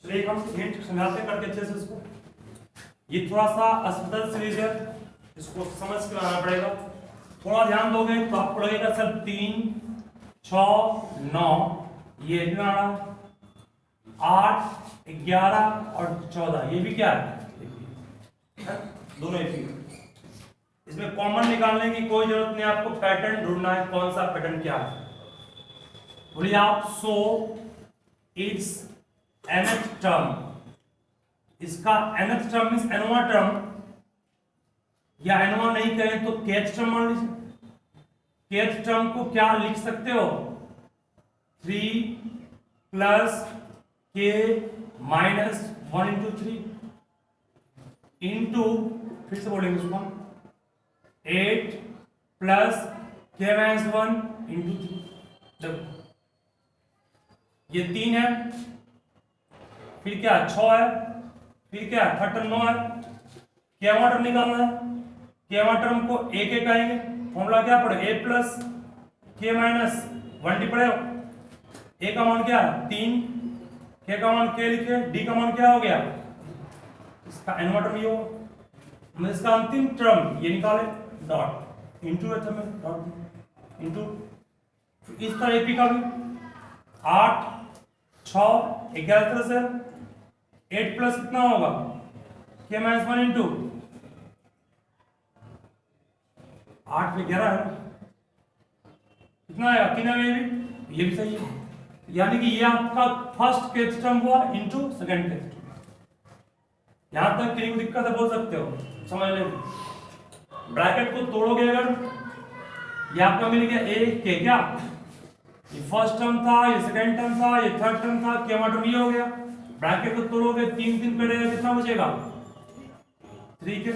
चलिए हम हिंट समझाते करके अच्छे से इसको। ये थोड़ा सा अस्पताल सीरीज है, इसको समझ के आना पड़ेगा। थोड़ा ध्यान दोगे तो आपको लगेगा सर 3 6 9 ये भी आना, 8 11 और 14 ये भी क्या है, दोनों एक ही। इसमें कॉमन निकालने की कोई जरूरत नहीं, आपको पैटर्न ढूंढना है कौन सा पैटर्न क्या है। बोलिए आप। सो इट्स nth टर्म, इसका nth टर्म मींस nवां टर्म, या nवां नहीं कहें तो kth टर्म मान लीजिए। kth टर्म को क्या लिख सकते हो, 3 plus k minus 1 into 3 into, फिर से बोलेंगे इसको, 8 प्लस k माइनस 1 इंटू 3। देखो ये 3 है, फिर क्या 6 है, फिर क्या 39 है। केवां टर्म निकालना है, केवां टर्म को एक एक आएंगे, फॉर्मूला क्या पड़े, a प्लस के माइनस 1 डी पड़े। a का मान क्या है 3, k का मान k लिखे, d का मान क्या हो गया, इसका nवां टर्म ये हो, इसका अंतिम टर्म ये निकाले, डॉट इंटू है में डॉट इंटू। इस तरह एपी का भी 8 6 11 तरह से 8 प्लस कितना होगा k माइनस 1 इंटू 8 में 11 है, कितना आएगा 3 आ गया, ये भी सही है। यानी कि ये आपका फर्स्ट केथ टर्म हुआ इंटू सेकंड केथ टर्म। यहां तक किसी को दिक्कत है बोल सकते हो, समझ ले। ब्रैकेट को तोड़ोगे अगर, ये आपका मिल गया a k, क्या ये फर्स्ट टर्म था, ये सेकंड टर्म था, ये थर्ड टर्म था, केवां टर्म ये हो गया। ब्रैकेट को तोड़ोगे 3 3 कटेगा, कितना बचेगा 3 के।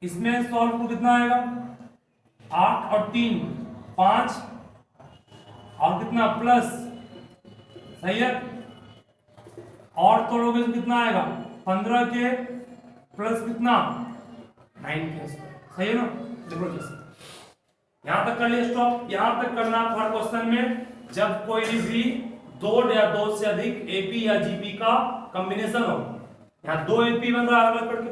इसमें सॉल्व को कितना आएगा 8 और 3 5 और कितना प्लस, सही है। और तोड़ोगे तो कितना आएगा 15 के प्लस कितना 9 के, सही है ना। देखो जैसे यहां तक कर लिया स्टॉप। यहां तक करना हर क्वेश्चन में जब कोई भी 2 या 2 से अधिक एपी या जीपी का कॉम्बिनेशन हो। यहाँ 2 एपी बन रहा है अलग करके,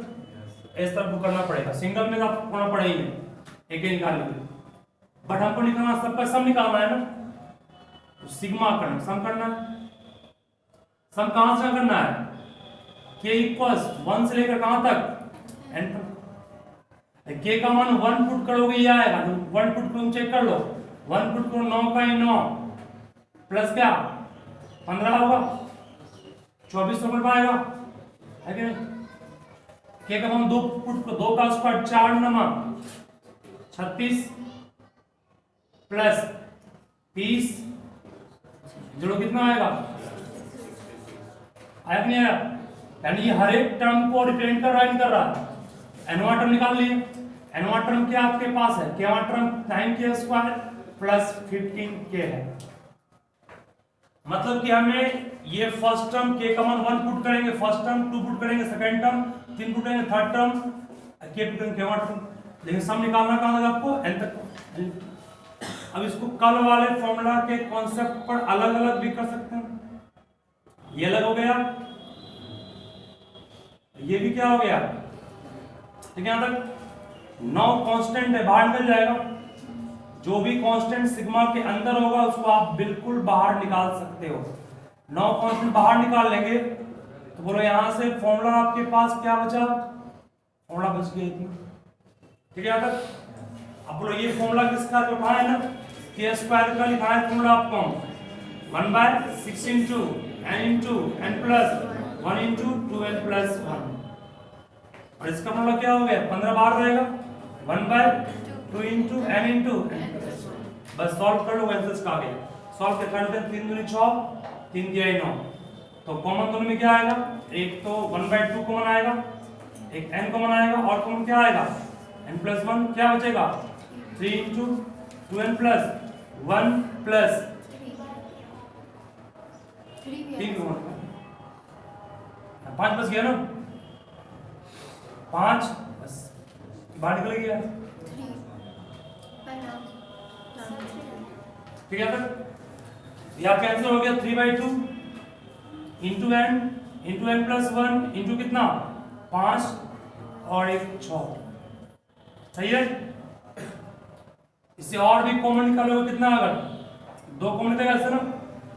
इस तरह को करना पड़ेगा। सिंगल में आपको करना पड़ेगा एक निकालने के लिए, बट हमको निकालना सबका सम निकालना है ना, तो सिग्मा करना, सम करना है। सम कहां से करना है, k इक्वल्स 1 से लेकर कहां तक n तक। k का मान 1 पुट करोगे ये आएगा, तो 1 पुट को चेक कर लो, 1 पुट करो 9 का 9 प्लस क्या 15 होगा, 24 नंबर पाएगा, है कि नहीं। k का मान 2 पुट को 2 का स्क्वायर 4 नंबर 36 प्लस 30 जोड़ो कितना आएगा, आया नहीं आया। यानी ये हर एक टर्म को रिप्रेजेंट कर रहा है, नहीं कर रहा है। एनवां टर्म निकाल लिए, एनवां टर्म क्या आपके पास है, केवां term 9k square plus 15k है। मतलब कि हमें ये फर्स्ट टर्म k का मान 1 पुट करेंगे, फर्स्ट टर्म 2 पुट करेंगे, सेकंड टर्म 3 पुट करेंगे, थर्ड टर्म k पुट करेंगे, केवां टर्म। लेकिन सम निकालना कहां तक आपको, n तक। अब इसको कल वाले फॉर्मूला के कॉन्सेप्ट पर अलग अलग भी कर सकते हैं। ये अलग हो गया, ये भी क्या हो गया, ठीक है। यहां तक 9 कांस्टेंट है, बाहर मिल जाएगा। जो भी कांस्टेंट सिग्मा के अंदर होगा उसको आप बिल्कुल बाहर निकाल सकते हो। 9 कांस्टेंट बाहर निकाल लेंगे तो बोलो यहां से फॉर्मूला आपके पास क्या बचा, फॉर्मूला बच गया इतना, ठीक है। यहां तक अब बोलो ये फॉर्मूला किसका उठाया है ना, k स्क्वायर का लिखा है फॉर्मूला आपको 1/6 into n plus 1 into 2n plus 1, और इसका फॉर्मूला क्या हो गया 15 बाहर रहेगा 1/2 इंटू n इंटू, बस सॉल्व कर लो, आंसर आ गया। सॉल्व कर करते हैं 3 दूनी 6 3 दिया 9, तो कॉमन दोनों में क्या आएगा, एक तो 1/2 कॉमन आएगा, एक n कॉमन आएगा, और कॉमन क्या आएगा n प्लस 1, क्या बचेगा 3 into 2n plus 1 plus 3 common 5 बच गया ना, 5 बस बाहर निकल गया, ठीक है। ये आपका आंसर हो गया 3/2। इंटू n प्लस 1 इंटू कितना 5 और एक 6। सही है। इससे और भी कॉमन निकालोगे कितना, अगर 2 कॉमन निकलेगा ऐसे ना,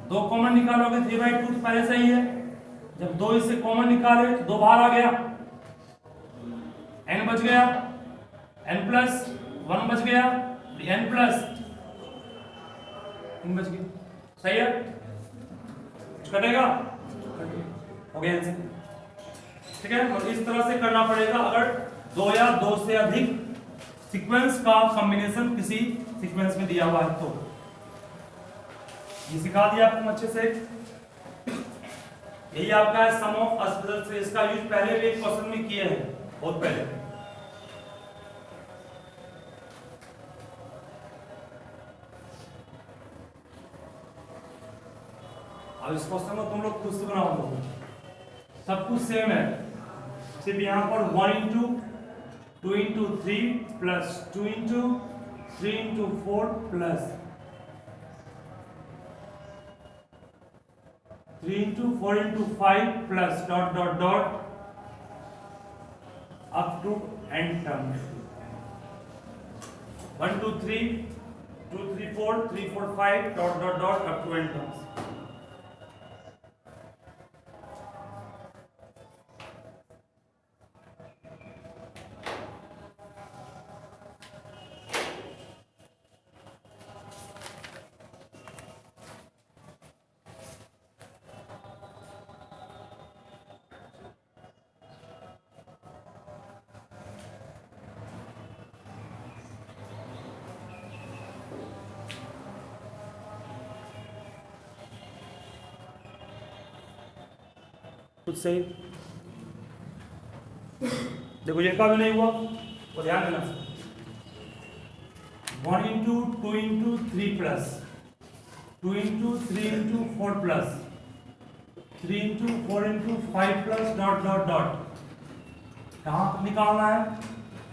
2 कॉमन निकालोगे 3/2 तो पहले सही है। जब 2 इससे कॉमन निकाले तो 2 बाहर आ गया, n बच गया, n प्लस 1 बच गया, n प्लस 3 बच गया। सही है। कुछ कटेगा, हो गया आंसर। ठीक है। तो इस तरह से करना पड़ेगा अगर 2 या 2 से अधिक सीक्वेंस का कॉम्बिनेशन किसी सीक्वेंस में दिया हुआ है तो। ये सिखा दिया आपको अच्छे से। यही आपका है सम ऑफ अस्पदल से। इसका यूज पहले भी एक क्वेश्चन में किए हैं, बहुत पहले। अब इस क्वेश्चन को तुम लोग खुद से बनाओ, सब कुछ सेम है, सिर्फ यहाँ पर 1 into 2 into 3 plus 2 into 3 into 4 plus 3 into 4 into 5 plus dot dot dot up to n term 1 2 3 2 3 4 3 4 5 dot dot dot up to n terms. कुछ सही देखो, ये का भी नहीं हुआ तो ध्यान देना। 1 into 2 into 3 plus 2 into 3 into 4 plus 3 into 4 into 5 plus dot dot dot. कहाँ तक निकालना है,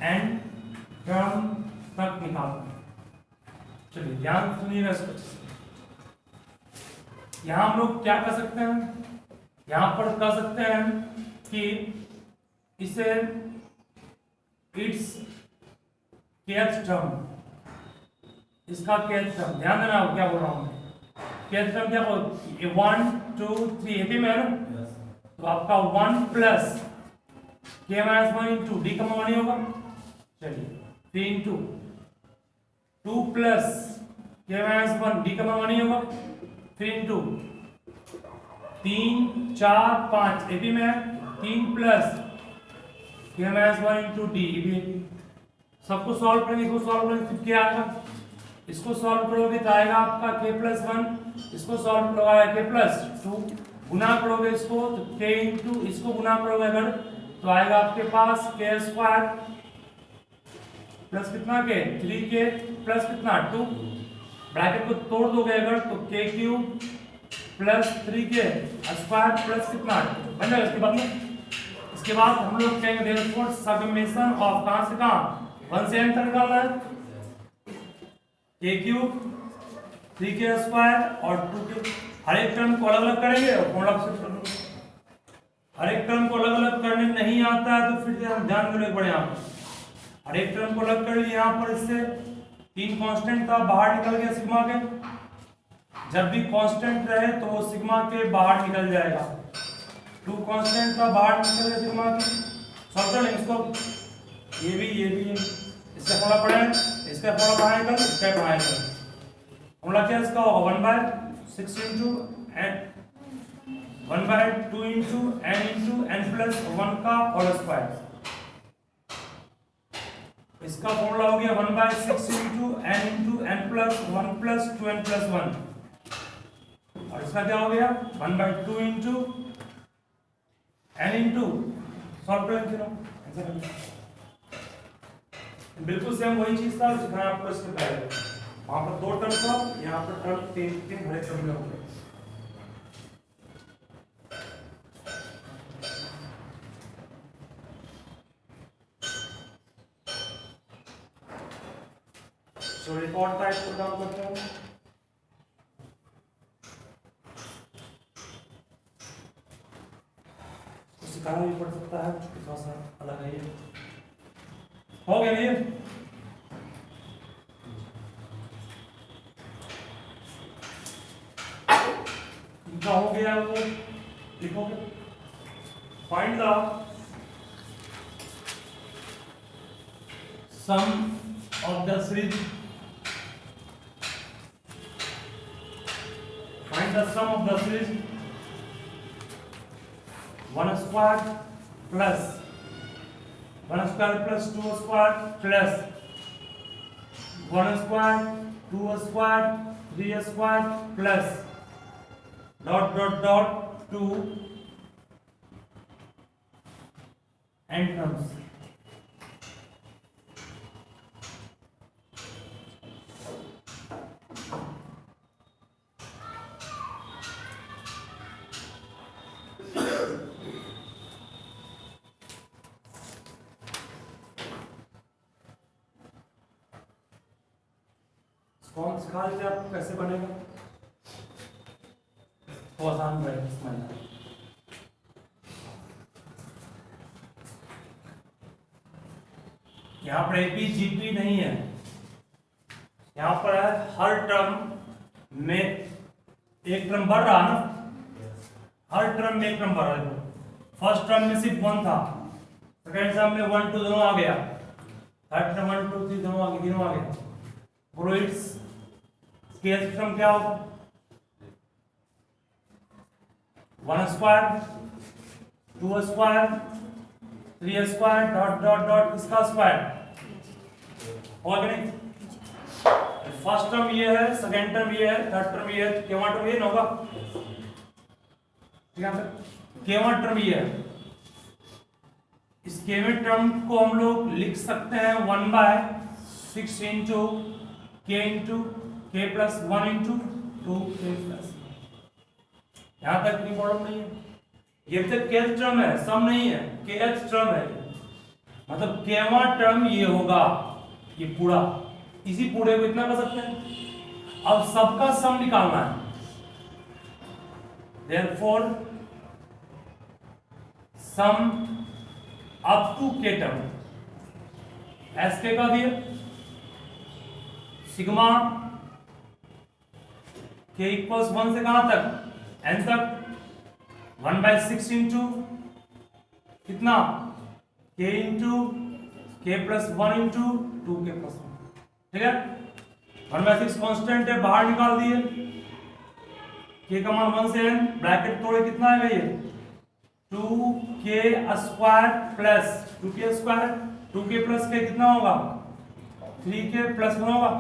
एंड टर्म तक निकालना है। चलिए ध्यान सुनिएगा इसको। यहाँ हम लोग क्या कर सकते हैं, यहां पर कह सकते हैं कि इसे इट्स kth टर्म, इसका kth टर्म, ध्यान देना क्या बोल रहा हूं मैं। kth टर्म क्या बोल, 1 2 3 एपी में है ना, तो आपका 1 plus k minus 1 into D का मान होगा। चलिए 3 into 2 plus k minus 1 D का मान होगा, 3 इंटू 3 4 5 एपी में है, 3 plus k minus 1 into D भी। सबको सॉल्व करेंगे, इसको सॉल्व करेंगे तो क्या आएगा, इसको सॉल्व करोगे तो आएगा आपका k प्लस 1, इसको सॉल्व करोगे k प्लस 2, गुना करोगे इसको तो k इंटू इसको गुना करोगे अगर तो आएगा आपके पास k स्क्वायर प्लस कितना k 3k प्लस कितना 2, ब्रैकेट को तोड़ दोगे अगर तो k cube plus 3k square plus कितना बन जाएगा। इसके बाद हम लोग कहेंगे देयरफॉर समेशन ऑफ कहां से कहां 1 से n तक निकालना है, k क्यूब 3k स्क्वायर और 2k। हर एक टर्म को अलग अलग करेंगे और फॉर्मूला फिट कर देंगे। हर एक टर्म को अलग अलग करने नहीं आता है तो फिर ध्यान देने पड़े। यहाँ पर हर एक टर्म को अलग कर लिया, यहाँ पर इससे 3 कांस्टेंट था, बाहर निकल गया सिग्मा के। जब भी कांस्टेंट रहे तो वो सिग्मा के बाहर निकल जाएगा। 2 कांस्टेंट था, बाहर निकल गया सिग्मा के। सॉल्व कर लेंगे इसको, ये भी इसका फॉर्मूला पढ़े, इसका फॉर्मूला बाहर निकल, इसका बाहर निकल। फॉर्मूला क्या इसका होगा 1/6 into n 1/2 into n plus 1 का होल स्क्वायर। इसका फॉर्मूला हो गया 1/6 into n plus 1 plus 2n plus 1। और इसका क्या हो गया 1/2 इंटू n इंटू सॉल्व करेंगे आंसर। बिल्कुल सेम वही चीज था जितना आपको इसके पहले। वहां पर 2 टर्म था, यहाँ पर टर्म 3 हर एक टर्म में हो गए। तो एक और टाइप को काम करते हैं। सिखाना भी पड़ सकता है, थोड़ा सा अलग है ये। हो गया ये? इनका हो गया वो लिखोगे। Find the sum of the series, find the sum of the series 1 squared plus 1 squared plus 2 squared plus 1 squared 2 squared 3 squared plus dot dot dot 2 n terms। कौन सिखा दीजिए आपको कैसे बनेगा, तो आसान रहेगा समझना। यहाँ पर एपी जीपी नहीं है, यहाँ पर है हर टर्म में एक टर्म बढ़ रहा ना, हर टर्म में एक टर्म बढ़ रहा है। फर्स्ट टर्म में सिर्फ 1 था, सेकेंड टर्म में 1 2 दोनों आ गया, थर्ड टर्म 1 2 3 दोनों आ गया, तीनों आ गया। बोलो इट्स केस टर्म क्या होगा? 1 square 2 square 3 square dot dot dot इसका स्क्वायर होगा कि नहीं? फर्स्ट टर्म ये है, सेकेंड टर्म ये है, थर्ड टर्म ये है, केवां टर्म ये ना होगा, ठीक है? केवां टर्म ये है। इस केवें टर्म को हम लोग लिख सकते हैं 1/6 into k into k plus 1 into 2k plus. यहां तक कोई प्रॉब्लम नहीं है। ये तो kth टर्म है, सम नहीं है, kth टर्म है, मतलब केवां टर्म ये होगा, ये पूरा, इसी पूरे को इतना कर सकते हैं। अब सबका सम निकालना है, therefore sum up to k term sk का दिया सिग्मा k इक्वल्स 1 से कहां तक, n तक, 1/6 इंटू कितना k into k plus 1 into 2k plus 1, ठीक है? 1/6 कांस्टेंट है, बाहर निकाल दिए, k का मान 1 से n, ब्रैकेट तोड़े कितना आएगा ये 2k square plus 2k square, 2k plus k कितना होगा 3k प्लस 1 होगा।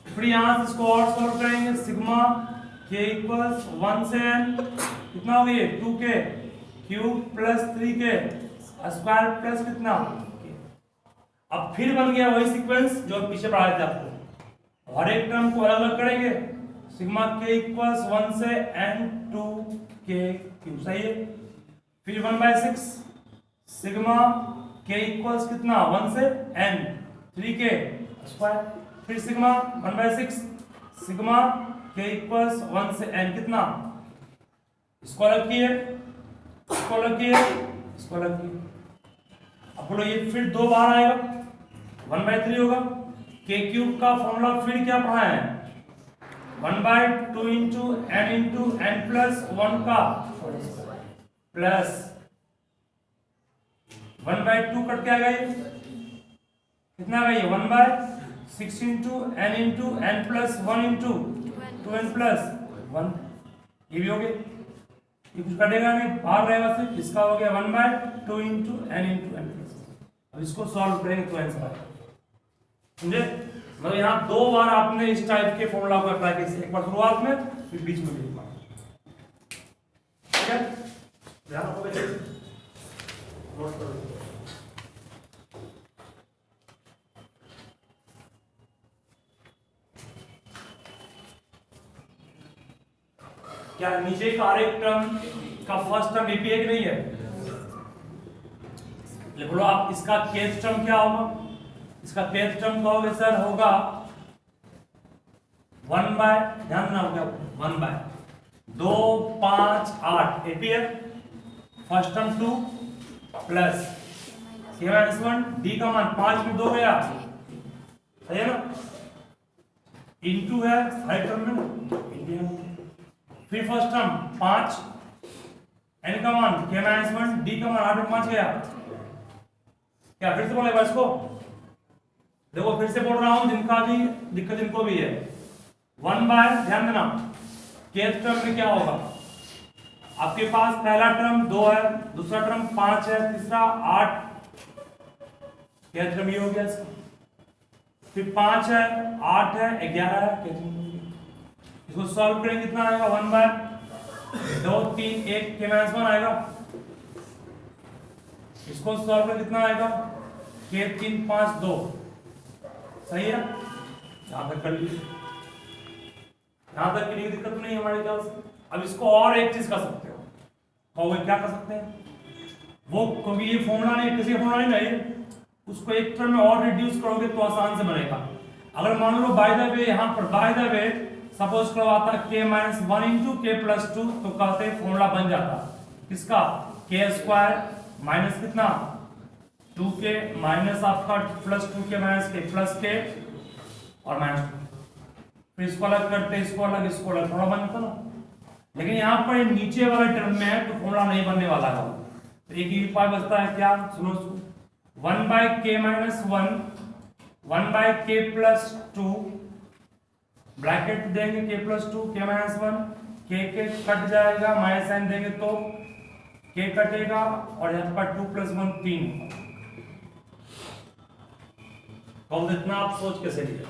फिर यहां से इसको और सॉल्व करेंगे, सिग्मा k इक्वल्स 1 से n कितना हो गया 2k cube plus 3k square plus कितना k। अब फिर बन गया वही सीक्वेंस जो पीछे पढ़ाए थे आपको, हर एक टर्म को अलग अलग करेंगे। सिग्मा k इक्वल्स 1 से n 2k क्यूब, सही है? फिर 1/6 सिग्मा k इक्वल्स कितना 1 से n 3k स्क्वायर, फिर सिग्मा 1/6 सिग्मा k इक्वल्स 1 से n कितना, इसको अलग किए, इसको अलग किए, इसको अलग किए। अब बोलो ये फिर 2 बार आएगा, 1/3 होगा। k क्यूब का फॉर्मूला फिर क्या पढ़ा है 1/2 into n into n plus 1 का प्लस 1/2 कट के आ गया, कितना आ गया 1/6 into n plus 1 into 2n plus 1, ये भी हो गया, ये कुछ कटेगा नहीं, बाहर रहेगा सिर्फ, इसका हो गया 1/2 इंटू n प्लस। अब इसको सॉल्व करेंगे तो आंसर आएगा, समझे? मतलब यहाँ 2 बार आपने इस टाइप के फॉर्मूला को अप्लाई किया, एक बार शुरुआत में फिर बीच में भी एक बार, ठीक है? ध्यान रखोगे, नोट करो। क्या नीचे का हर एक टर्म का फर्स्ट टर्म एपी है कि नहीं है? बोलो आप इसका kth टर्म क्या होगा? इसका kth टर्म क्या होगा सर? होगा 1 बाय, ध्यान देना, हो गया 1/2 5 8 एपी है। फर्स्ट टर्म 2 प्लस के माइनस 1 डी का मान 5 में 2 गया, सही है ना, इनटू है साइड टर्म में इंडियन। फिर फर्स्ट टर्म 5 एन का मान के माइनस 1 डी का मान 8 में 5 गया, क्या फिर से बोलेगा इसको? देखो फिर से बोल रहा हूं, जिनका भी दिक्कत इनको भी है, 1 बाय, ध्यान देना, केथ टर्म में क्या होगा, आपके पास पहला टर्म 2 है, दूसरा टर्म 5 है, तीसरा 8, केथ टर्म ये हो गया इसका, फिर 5 है, 8 है, 11 है, केथ टर्म हो गया। इसको सॉल्व करेंगे कितना आएगा, 1 बाय 2 3 1 के माइनस 1 आएगा। इसको सॉल्व करें कितना आएगा, के 3 5 2, सही है, यहां तक कर लीजिए, यहां तक के लिए दिक्कत नहीं है हमारे ख्याल से। अब इसको और एक चीज कर सकते हो, कहोगे क्या कर सकते हैं, वो क्योंकि ये फॉर्मूला नहीं, किसी फॉर्मूला नहीं है, उसको एक टर्म में और रिड्यूस करोगे तो आसान से बनेगा। अगर मान लो बाय द वे, यहां पर बाय द वे सपोज करो आता k माइनस 1 इंटू के प्लस 2, तो कहते फॉर्मूला बन जाता किसका, के स्क्वायर माइनस कितना 2k माइनस आपका प्लस 2k माइनस के प्लस के और माइनस 2, फिर इसको अलग करते, इसको अलग, इसको अलग, थोड़ा बनता ना। लेकिन यहाँ पर नीचे वाले टर्म में है तो फॉर्मूला नहीं बनने वाला है, तो एक ही उपाय बचता है, क्या, सुनो, 1 बाय के माइनस 1 1 बाय के प्लस 2, ब्रैकेट देंगे के प्लस 2 के माइनस 1, के कट जाएगा, माइनस साइन देंगे तो के कटेगा, और यहाँ पर 2 प्लस 1 3, तो इतना आप सोच कैसे लिया,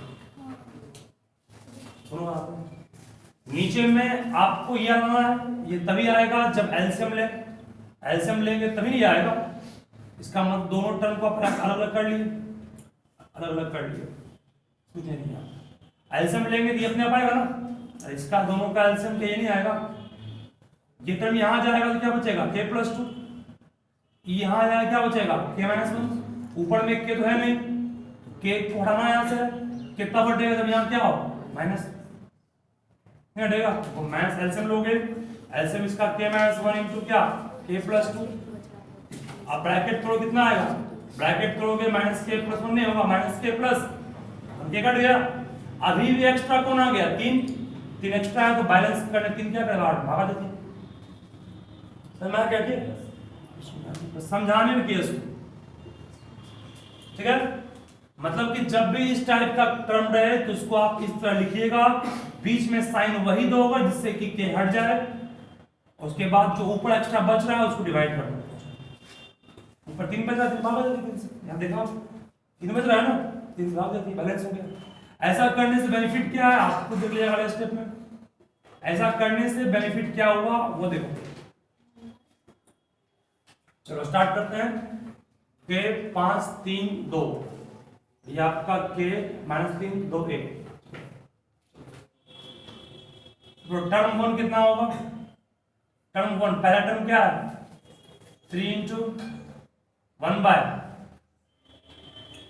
सुनो आप, नीचे में आपको ये लाना है, ये तभी आएगा जब एलसीएम ले, एलसीएम लेंगे तभी नहीं आएगा, इसका मतलब दोनों टर्म को अपना अलग अलग कर लिए, अलग अलग कर लिए, कुछ नहीं आएगा, एलसीएम लेंगे तो ये अपने आप आएगा ना, इसका दोनों का एलसीएम ये नहीं आएगा, ये टर्म यहां जाएगा तो क्या बचेगा, के प्लस 2, यहां जाएगा क्या बचेगा, के माइनस 1, ऊपर में के तो है नहीं, के उठाना यहां से, कितना बढ़ेगा जब यहां क्या हो, माइनस नहीं हटेगा, वो माइनस एलसीएम लोगे, एलसीएम इसका के माइनस 1 इंटू क्या, के प्लस 2, अब ब्रैकेट करो कितना आएगा, ब्रैकेट करोगे माइनस के प्लस 1 नहीं होगा, माइनस के प्लस के कट गया, अभी भी एक्स्ट्रा कौन आ गया, 3 एक्स्ट्रा है तो बैलेंस करने 3 क्या करेगा, 8 भागा देती, समझ क्या किया, समझाने में किया इसको, ठीक है, मतलब कि जब भी इस टाइप का टर्म रहे तो उसको आप इस तरह लिखिएगा, बीच में साइन वही दो होगा जिससे कि के हट जाए, उसके बाद जो ऊपर एक्स्ट्रा बच रहा है उसको डिवाइड कर दो, ऊपर 3 बच रहा है, 3 भाग जाती, यहां देखा 3 बच रहा है ना, 3 भाग जाती, बैलेंस हो गया। ऐसा करने से बेनिफिट क्या है आपको देख लिया अगले स्टेप में, ऐसा करने से बेनिफिट क्या हुआ वो देखो। चलो स्टार्ट करते हैं, के 5 3 2, ये आपका के माइनस 3 2 1, तो टर्म 1 कितना होगा, टर्म 1 पहला टर्म क्या है 3 इंटू 1 बाय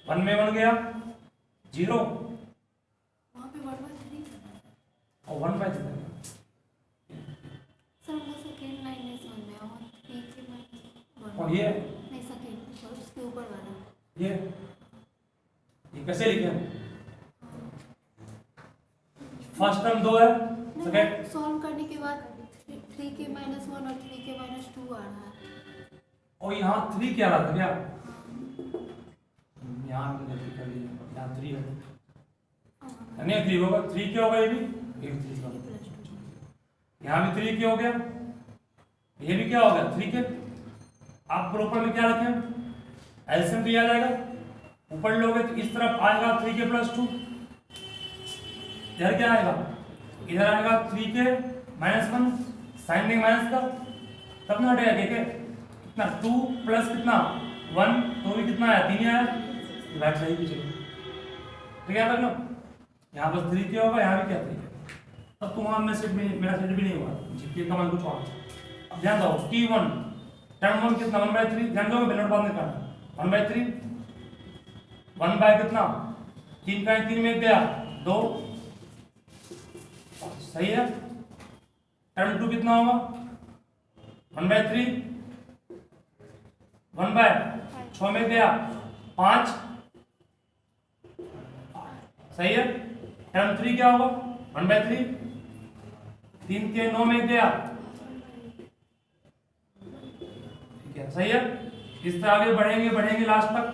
1 में 1 गया 0 वहाँ पे 1 बाय 3 और 1 बाय 3 सर, वो सेकेंड लाइन में समझ में और 3 के माइनस 1 और ये नहीं, सेकेंड और उसके ऊपर वाला ये कैसे लिखे, फर्स्ट टर्म 2 है, सेकंड सॉल्व करने के बाद 3 के माइनस 1 और 3 के माइनस 2 आ रहा है, और यहाँ 3 क्या रहा था क्या, यहाँ गलती कर ली, यहाँ 3 है, नहीं 3 होगा, 3 क्या होगा, ये भी 3 का, यहाँ भी 3 क्या हो गया, ये भी क्या हो गया 3 के, आप प्रॉपर में क्या रखें, एलसीएम तो आ जाएगा, ऊपर लोगे तो इस तरफ आएगा 3 के प्लस 2, इधर क्या आएगा, इधर आएगा 3 के माइनस 1, साइन देंगे माइनस का, तब ना हटेगा के कितना 2 प्लस कितना 1, तो भी कितना आया 3 आया, डिवाइड सही भी चलो, ठीक है ना, यहाँ बस 3 क्या होगा, यहाँ भी क्या 3 है, तब तो वहाँ में मेरा सेट भी नहीं हुआ, जीपीए का मान कुछ और। अब ध्यान दो T1 टर्म 1 कितना 1 बाय 3, ध्यान दो मिनट बाद में करना 1 बाय 3, 1 बाय कितना 3 का 3 में गया 2, सही है, टर्म 2 कितना होगा 1 बाय 3, 1/6 में गया 5, सही है। टर्म 3 क्या होगा 1/3, 3 के 9 में गया, ठीक है, सही है। इस तरह आगे बढ़ेंगे लास्ट तक।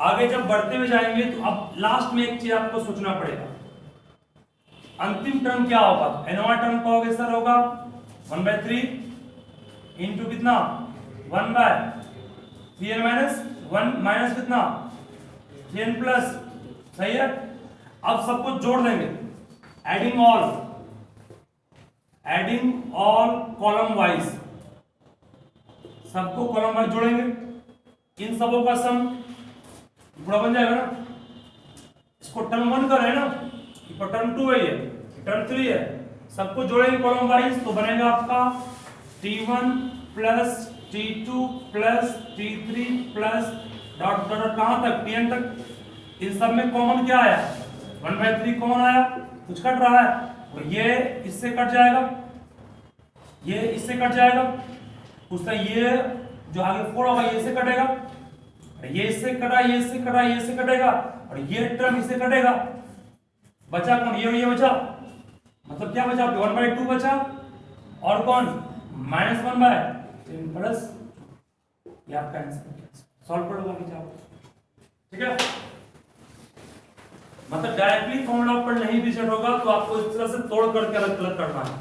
आगे जब बढ़ते हुए जाएंगे तो अब लास्ट में एक चीज आपको सोचना पड़ेगा, अंतिम टर्म क्या होगा। nवां टर्म का होगा सर, होगा 1/3 इंटू कितना 1/3n माइनस 1 माइनस कितना 3n प्लस, सही है। अब सब कुछ जोड़ देंगे, एडिंग ऑल कॉलम वाइज, सबको कॉलम वाइज जोड़ेंगे, इन सबों का सम पूरा बन जाएगा ना। इसको टर्म 1 कर रहे हैं ना, ये टर्म 2 है, ये टर्म 3 है, सबको जोड़ेंगे कॉलम वाइज तो बनेगा आपका t1 plus t2 plus t3 plus dot dot कहां तक tn तक। इन सब में कॉमन क्या आया 1/3 कॉमन आया, कुछ कट रहा है तो ये इससे कट जाएगा, ये इससे कट जाएगा, उसका ये जो आगे 4 होगा ये इससे कटेगा, ये इससे कटा, ये इससे कटा, ये इससे कटेगा और ये टर्म इससे कटेगा। बचा कौन, ये बचा, मतलब क्या बचा 1/2 बचा और कौन -1/3 प्लस, ये आपका आंसर। सॉल्व कर लो बाकी जाओ, ठीक है। मतलब डायरेक्टली फॉर्मूला पर नहीं भी सेट होगा तो आपको इस तरह से तोड़ करके अलग अलग करना है।